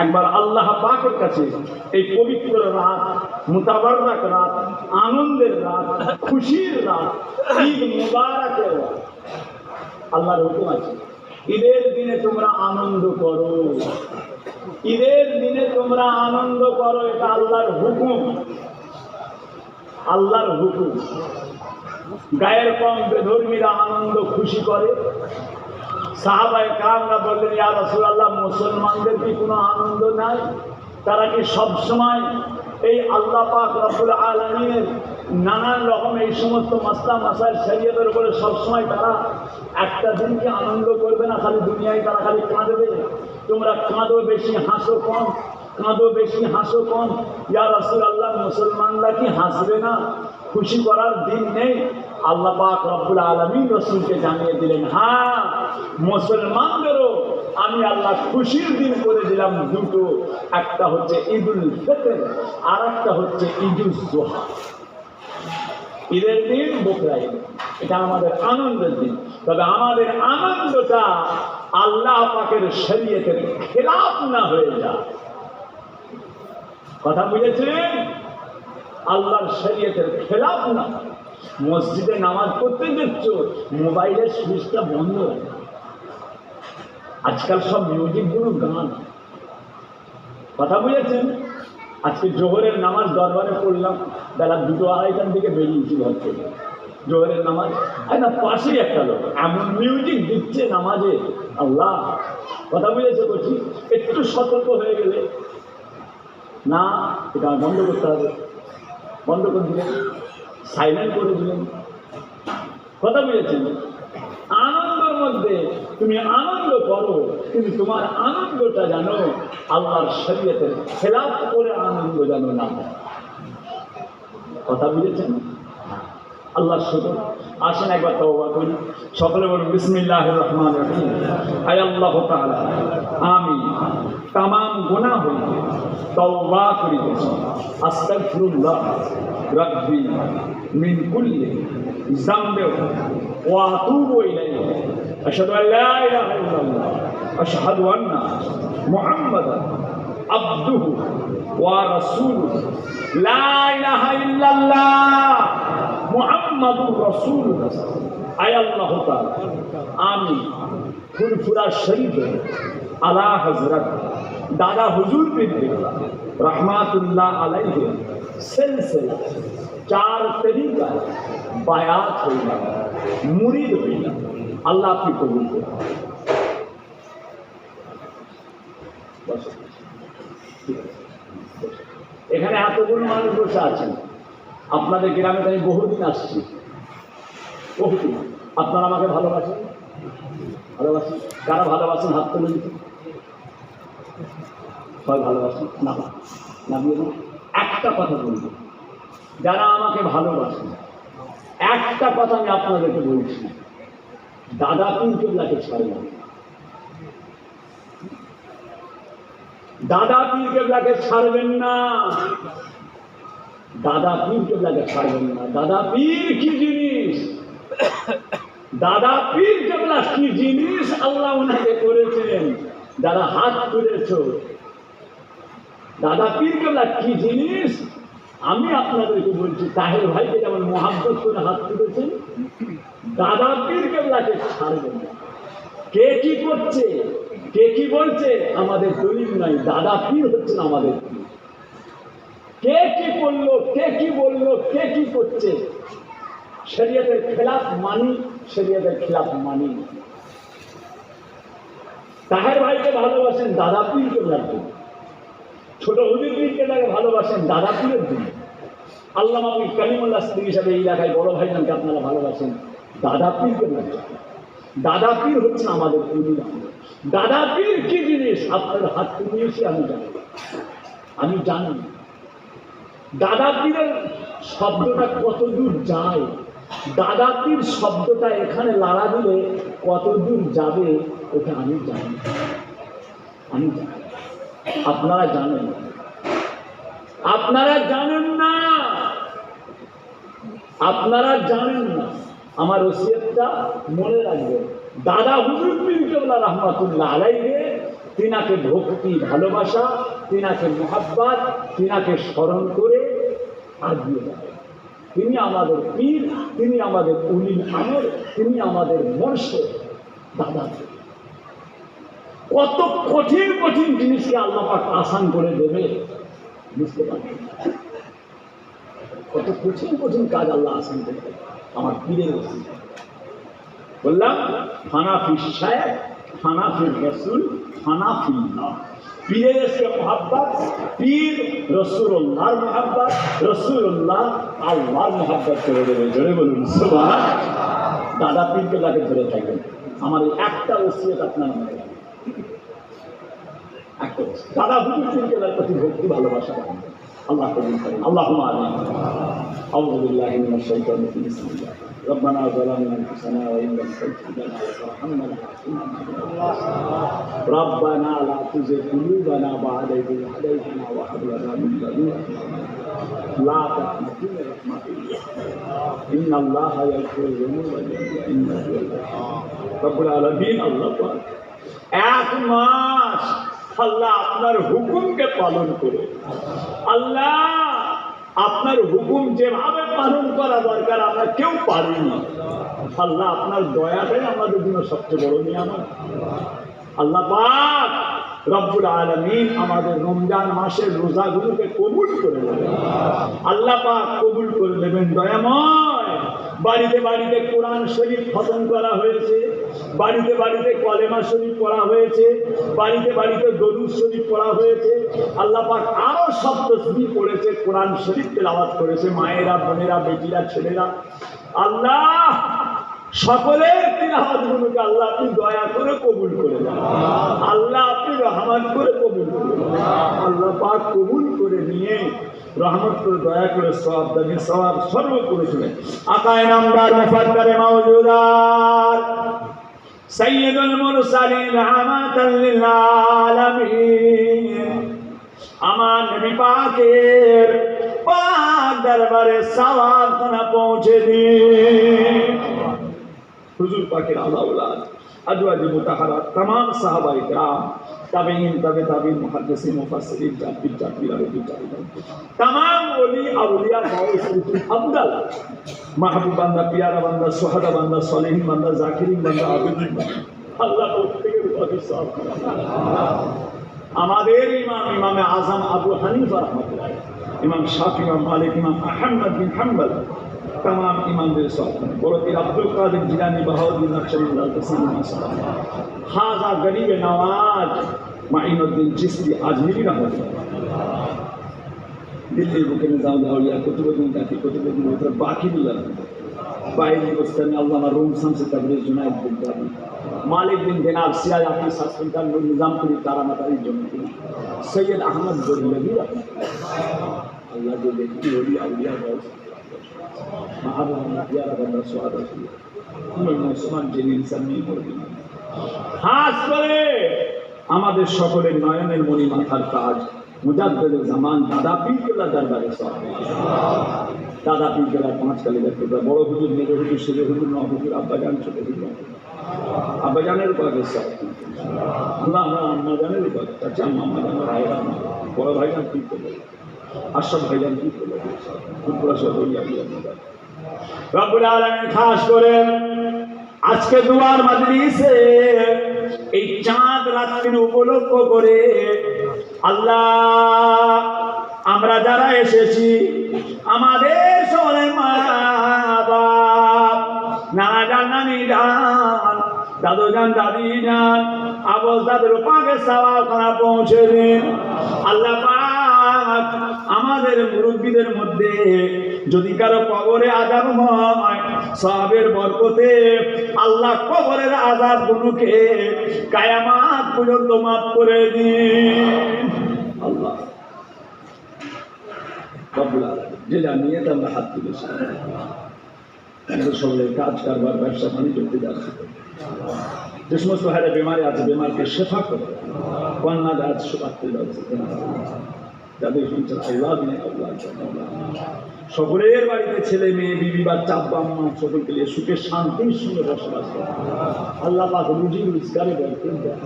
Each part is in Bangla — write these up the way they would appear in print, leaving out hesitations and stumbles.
একবার আল্লাহ পাকের কাছে এই পবিত্র রাত, মুতাবাররাক রাত, আনন্দের রাত, খুশির রাত, ঈদ মুবারকের রাত, আল্লাহর হুকুম আছে ঈদের দিনে তোমরা আনন্দ করো, ঈদের দিনে তোমরা আনন্দ করো, এটা আল্লাহর হুকুম, আল্লাহর হুকুম। গায়ের কম বেধর্মীরা আনন্দ খুশি করে। সাহাবায়ে কেরামরা বললেন, ইয়া রাসূলুল্লাহ, মুসলমানদের কি কোনো আনন্দ নাই? তারা কি সবসময় এই আল্লাহ পাক রব্বুল আলামিনের নানান রকম এই সমস্ত মাসলা মাসাইল শরীয়তের উপরে সবসময় তারা একটা দিনকে আনন্দ করবে না? খালি দুনিয়ায় তারা খালি কাঁদবে। তোমরা কাঁদো বেশি, হাসো কম, কাঁদো বেশি, হাসো কম। ইয়া রাসূলুল্লাহ, মুসলমানরা কি হাসবে না? খুশি করার দিন নেই? আল্লাহ পাক রব্বুল আলামিন রাসূলকে জানিয়ে দিলেন, হ্যাঁ, মুসলমানদেরও আমি আল্লাহ খুশির দিন করে দিলাম দুটো, একটা হচ্ছে ঈদুল ফিতর আর একটা হচ্ছে ঈদুল জুহা। ঈদের দিন, বকরা ঈদ, এটা আমাদের আনন্দের দিন। তবে আমাদের আনন্দটা আল্লাহ পাকের শরীয়তের খেলাফ না হয়ে যায়। কথা বুঝেছেন? আল্লাহর শরীয়তের খেলাফ না। মসজিদে নামাজ পড়তে যাচ্ছ, মোবাইলের সুইচটা বন্ধ। আজকাল সব মিউজিক গুলো গান। কথা বুঝেছেন? আজকে জোহরের নামাজ দরবারে পড়লাম, বেলা 2-2:30টার দিকে বেরিয়েছি ঘর থেকে। জোহরের নামাজ, না পাশেই একটা লোক এমন মিউজিক দিচ্ছে নামাজে, আল্লাহ! কথা বুঝেছে বলছি, একটু সতর্ক হয়ে গেলে না, এটা বন্ধ করতে হবে। বন্ধ করে দিলেন, সাইলেন্ট করে দিলেন। কথা বুঝেছেন? আনন্দের মধ্যে তুমি আনন্দ করো, কিন্তু তোমার আনন্দটা জানো আল্লাহর শরীয়তের খেলাফ করে আনন্দ জানো না। কথা বুঝেছেন? আল্লাহ শুকর। আসেন একবার তওবা করি, সকলে বলুন বিসমিল্লাহির রহমানির রহিম। আয় আল্লাহ তাআলা, আমি তাম গুনাহ হইতে তওবা করিতেছি। আস্তাগফিরুল্লাহ রাব্বি মিন কুল্লি যামবি ওয়া আতুবু ইলাইহি। আশহাদু আল লা ইলাহা ইল্লাল্লাহ, আশহাদু আন্না মুহাম্মাদান আবদুহু ওয়া রাসূলুহু। লা ইলাহা ইল্লাল্লাহ মুহাম্মাদুর রাসূলুল্লাহ। আয় আল্লাহ তাআলা, আমি ফুরফুরা শরীফে আলা হযরত দাদা হুজুর পীর রহমাতুল্লাহ আলাইহি সিলসিলা 4 তরিকা বায়াত হইলাম, মুরিদ হইলাম। আল্লাহ আপনি কবুল করুন। এখানে এতগুলো মানুষ বসে আছেন। আপনাদের গ্রামে আমি বহুদিন আসছি, বহুদিন। আপনারা আমাকে ভালোবাসেন? ভালোবাসেন? কারা ভালোবাসেন হাত তুলে দিতে? সবাই ভালোবাসেন? না না, একটা কথা বলব, যারা আমাকে ভালোবাসেন, একটা কথা আমি আপনাদেরকে বলছি, দাদা পীর কেবলাকে ছাড়বেন না। দাদা পীর কেবলাকে ছাড়বেন না। দাদা পীর কেবলাকে ছাড়বেন না। দাদা পীর কি জিনিস? দাদা পীর কেবলা কি জিনিস আল্লাহ ওনাকে করেছেন। যারা হাত তুলেছ, দাদা পীর কেবলা কি জিনিস আমি আপনাদেরকে বলছি। তাহের ভাইকে যেমন মোহাব্বত করে হাত তুলেছেন, দাদা পীর কেবলাকে ছাড়বেন না। কে কি করছে, কে কি বলছে আমাদের দলিল নাই। দাদা পীর হচ্ছেন আমাদের পীর। কে কি করলো, কে কি বললো, কে কি করছে, শরীয়তের খেলাফ মানি, শরীয়তের খেলাফ মানি। তাহের ভাইকে ভালোবাসেন দাদা পীর কেবলার জন্য, ছোট হুজুর পীর কেবলাকে ভালোবাসেন দাদা পীরের জন্য। আল্লামা আবুল কালিমুল্লাহ সিদ্দিকী হিসাবে এই এলাকায় বড় ভাইজানকে আপনারা ভালোবাসেন দাদা পীর কেবলার জন্য। দাদা পীর হচ্ছেন আমাদের পীর। দাদা পীর কি জিনিস আপনার হাত তুলিয়েছি আমি জানি, আমি জানি। দাদা পীরের শব্দটা কত দূর যায়, দাদা পীর শব্দটা এখানে লাড়া দিলে কত দূর যাবে ওটা আমি জানি, আমি জানি। আপনারা জানেন? আপনারা জানেন না, আপনারা জানেন না। আমার ওসিয়তটা মনে রাখবেন। দাদা হুজুর পীর কেবলা রহমাতুল্লাহ আলাইহি তিনাকে ভক্তি ভালোবাসা, তিনাকে মোহাব্বত, তিনাকে স্মরণ করে আগিয়ে যাবে। তিনি আমাদের পীর, তিনি আমাদের উলিল আমর, তিনি আমাদের মুর্শিদ দাদা। কত কঠিন কঠিন জিনিসকে আল্লাহ পাক আসান করে দেবে বুঝতে পারবেন। কত কঠিন কঠিন কাজ আল্লাহ আসান করে দেবে আমার পীরের ওসিলা। বললাম হানাফি শায়েখ, হানাফি রাসূল, হানাফিল্লাহ। পীরের এসে মোহাব্বত, পীর রাসূলুল্লাহর মোহাব্বত, রাসূলুল্লাহ আল্লাহর মোহাব্বত করে দেবে। জোরে বলুন সুবহানাল্লাহ। দাদা পীরকে তাকে ধরে থাকবেন। আমার এই একটা ওসিয়ত আপনার মনে রাখবেন। একটা দাদা হুজুর পীরকে তার প্রতি ভক্তি ভালোবাসা রাখবেন। আল্লাহ কবুল করেন। আল্লাহুম্মা আমিন। আউযু বিল্লাহি মিনাশ শাইতানির রাজিম। বিসমিল্লাহ। ربنا ظلمنا انفسنا وان لم تغفر لنا وترحمنا ربنا لا تزغ قلوبنا بعد إذ هديتنا وهب لنا من لدنك لا تقنط من رحمة الله إن الله يغفر الذنوب جميعا إنه هو الغفور رب العالمين। আল্লাহ পাক এক মাস আল্লাহ আপনার হুকুমকে পালন করে, আল্লাহ আপনার হুকুম যেভাবে পালন করা দরকার আমরা কেউ পারিনি। আল্লাহ আপনার দয়াটাই আমাদের জন্য সবচেয়ে বড় নিয়ামত। আল্লাহ পাক রব্বুল আলামিন আমাদের রমজান মাসের রোজাগুলোকে কবুল করে নেবেন। আল্লাহ পাক কবুল করে নেবেন দয়াময়। বাড়িতে বাড়িতে কোরআন শরীফ খতম করা হয়েছে, বাড়িতে বাড়িতে কলেমা শরীফ পড়া হয়েছে, বাড়িতে বাড়িতে দরুদ শরীফ পড়া হয়েছে। আল্লাহ পাক আরো সব তসবিহ পড়েছে, কোরআন শরীফ তেলাওয়াত করেছে মায়েরা, বোনেরা, বেটিরা, ছেলেরা। আল্লাহ সকলের তিলাওয়াতগুলোকে আল্লাহ আপনি দয়া করে কবুল করে দেন। আল্লাহ আপনি রহমত করে কবুল করে দেন। আল্লাহ পাক কবুল করে নিয়ে রহমত করে দয়া করে সওয়াব দানি সওয়াব সর্ব করেছিলেন। আকায়ে নামদার মুফাক্কারে মাওজুদাত সাইয়্যিদুল মুরসালিন রাহমাতাল লিল আলামিন আমার নবী পাকের পাক দরবারে সওয়াব খানা পৌঁছে দিন। হুজুর পাকের আওলাদ আজওয়াজ মুতাহারাত तमाम সাহাবায়ে کرام তাবেঈন তাবে তাবেঈন মুহাদ্দিসিন মুফাসসিরিন জাবির জাবির আরবি জাবির तमाम ওলি আউলিয়া গাউস আফদাল মাহবুব বান্দা, পিয়ারা বান্দা, সুহাদা বান্দা, সলিহিন বান্দা, জাকিরিন বান্দা, আবিদিন বান্দা আল্লাহ প্রত্যেকের উপর সওয়াব আমাদের ইমামে আযম আবু হানিফা রাহমাতুল্লাহ, ইমাম শাফি, ইমাম মালিক, ইমাম আহমদ বিন হাম্বল तमाम ইমামদের সওয়াব বড় পীর আব্দুল কাদের জিলানী, বাহাউদ্দিন নকশবন্দি, তাসলিম মাসাল্লাহ, খাজা গরিব নওয়াজ মাইনুদ্দিন চিশতি আজমিরি রাহমাতুল্লাহ, দিল্লির বুকে নিজাম আউলিয়া কুতুবুদ্দিন কাকি, কুতুবুদ্দিন উত্তর বাকিউল্লাহ, বাইরি গোস্তানি আল্লামা রুম শামস তাবরিজ, জুনায়েদ বুগদাদি, মালিক বিন দিনার, সিরাজ আহমদ সাসফিকার, নিজামপুরি কারামাতারি জমিয়ত, সৈয়দ আহমদ গরিবি রাহমাতুল্লাহ। আল্লাহ যে ব্যক্তি ওলি আউলিয়া গাউস আমাদের সকলের নয়নের মণি মাথার তাজ মুজাদ্দিদুল জামান দাদা পীর কেবলা দরবারে সওয়াব। দাদা পীর কেবলা 5 কালিদার টুকরা, বড় হুজুর, মেজর হুজুর, ছেলে হুজুর, নয় হুজুর, আব্বাজান, ছোট হুজুর, আব্বাজানের উপর সওয়াব। আল্লাহ আমরা আম্মাজানের উপর, চাচা আম্মাজান, ভাইরা, বড় ভাইজান পীর কেবলা, আশরাফ ভাইজান পীর কেবলা, পুরা সব ওলিয়া আল্লাহ রব্বুল আলামিন খাস করেন আজকে দুয়ার মাজলিসে এই চাঁদ রাত্রির উপলক্ষ করে আল্লাহ আমরা যারা এসেছি আমাদের সকলে মা বাপ, নানা জান, নানি জান, দাদু জান, দাদি জান, আব্বাস দাদুর পাকে সওয়াব খানা পৌঁছে দিন। আল্লাহ পাক আমাদের মুরব্বীদের মধ্যে যদি কারো কবরে আযাব হয়, সওয়াবের বরকতে আল্লাহ কবরের আযাব গুলোকে কিয়ামত পর্যন্ত মাফ করে দিন। আল্লাহ রব্বুল আলামিন যে জানিয়ে আমরা হাত তুলেছি, আমাদের সকলে কাজ কারবার ব্যবসা বাণিজ্য করতে যাচ্ছে, যে সমস্ত ভাইরা বেমারে আছে বেমারকে শেফা করে, কন্যা আজ সুপাত্রে যাচ্ছে, যাদের সংসার আল্লাহ নেই আল্লাহ সকলের বাড়িতে ছেলে মেয়ে বিবি বাচ্চা আব্বা আম্মা সকলকে নিয়ে সুখে শান্তির সঙ্গে বসবাস করে। আল্লাহ পাক রুজি রোজগারে বরকত দেন,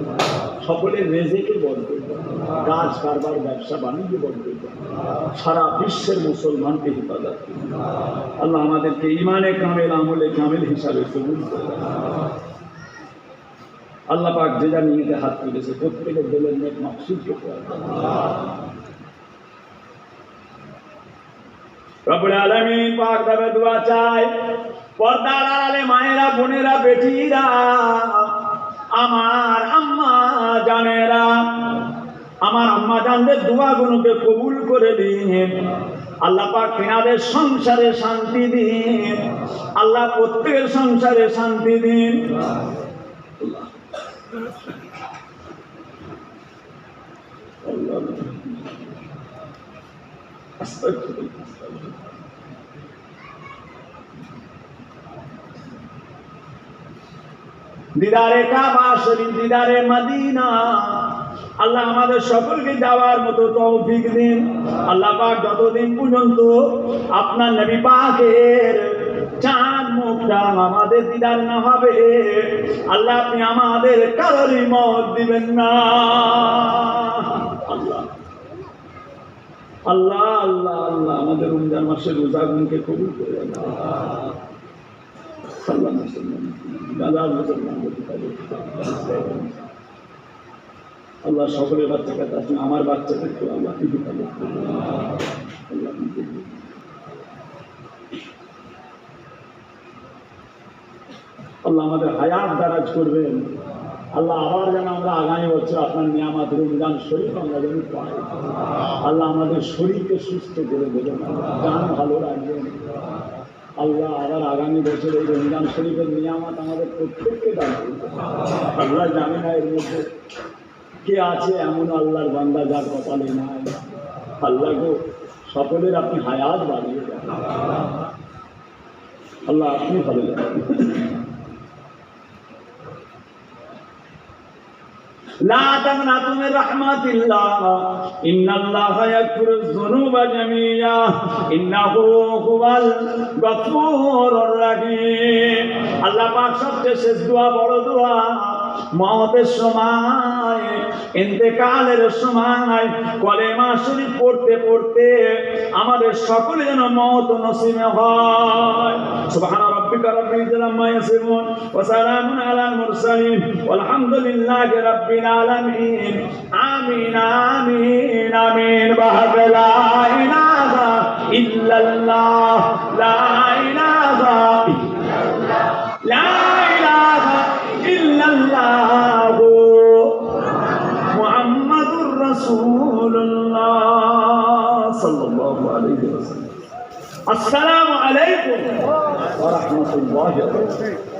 সকলের রেজেকে বরকত দেন, কাজ কারবার ব্যবসা বাণিজ্য বরকত দেন, সারা বিশ্বের মুসলমানকে হেফাজত করুন। আল্লাহ আমাদেরকে ইমানে কামেল আমলে কামেল হিসাবে কবুল করে। আল্লাহ পাক যে যা নিয়ে হাত তুলেছে প্রত্যেকের দিলের নেক মাকসুদ করতে রব্বুল আলামিন পাক দাবে দোয়া চাই। পর্দার আড়ালে মায়েরা, বোনেরা, বেটিরা, আমার আম্মা জানেরা, আমার আম্মা জানদের দোয়াগুলোকে কবুল করে দিন। আল্লাহ পাক তিনাদের সংসারে শান্তি দিন। আল্লাহ প্রত্যেকের সংসারে শান্তি দিন। দিদারে কাবা শরীফ, দিদারে মদিনা, আল্লাহ আমাদের সকলকে যাওয়ার মতো তৌফিক দিন। আল্লাহ পাক যতদিন পর্যন্ত আপনার নবী পাকের চাঁদ মুখটা আমাদের দিদার না হবে, আল্লাহ আপনি আমাদের কারোরই মত দিবেন না। আল্লাহ আল্লাহ আল্লাহ আল্লাহ আমাদের রমজান মাসের রোজাগুলোকে কবুল করে দেন। আল্লাহ সকলের বাচ্চা কাছে আসুন, আমার বাচ্চাদেরকে আল্লাহ আল্লাহ আমাদের হায়াত দারাজ করবেন। আল্লাহ আবার যেন আমরা আগামী বছর আপনার নিয়ামত রমজান শরীফ আমরা যেন পাই। আল্লাহ আমাদের শরীরকে সুস্থ করে দেবেন, জান ভালো রাখবেন। আল্লাহ আবার আগামী বছর এই রমজান শরীফের নিয়ামত আমাদের প্রত্যেককে দান করবেন। আল্লাহ জানি না এর মধ্যে কে আছে এমন আল্লাহর বান্দা যার কপালে নাই। আল্লাহ গো সকলের আপনি হায়াত বাড়িয়ে দেন। আল্লাহ আপনি ভালো জানেন। لا تقنطوا من رحمة الله إن الله يغفر الذنوب جميعا إنه هو الغفور الرحيم। আল্লাহ পাক সবচেয়ে শেষ দোয়া, বড় দোয়া, মওতের সময়, ইন্তেকালের সময় কলেমা শরীফ পড়তে পড়তে আমাদের সকলে যেন মওত নসিব হয়। সুবহান রাব্বিকা রাব্বিল ইজ্জাতি আম্মা ইয়াসিফুন ওয়া সালামুন আলাল মুরসালিন ওয়ালহামদুলিল্লাহি রাব্বিল আলামিন। আমিন আমিন আমিন। বাহাদা লা ইলাহা ইল্লাল্লাহ, লা ইলাহা ইল্লাল্লাহ, লা ইলাহা ইল্লাল্লাহ মুহাম্মাদুর রাসূলুল্লাহ সাল্লাল্লাহু আলাইহি ওয়াসাল্লাম। আসসালামু আলাইকুম ওয়া রাহমাতুল্লাহি ওয়া বারাকাতুহু।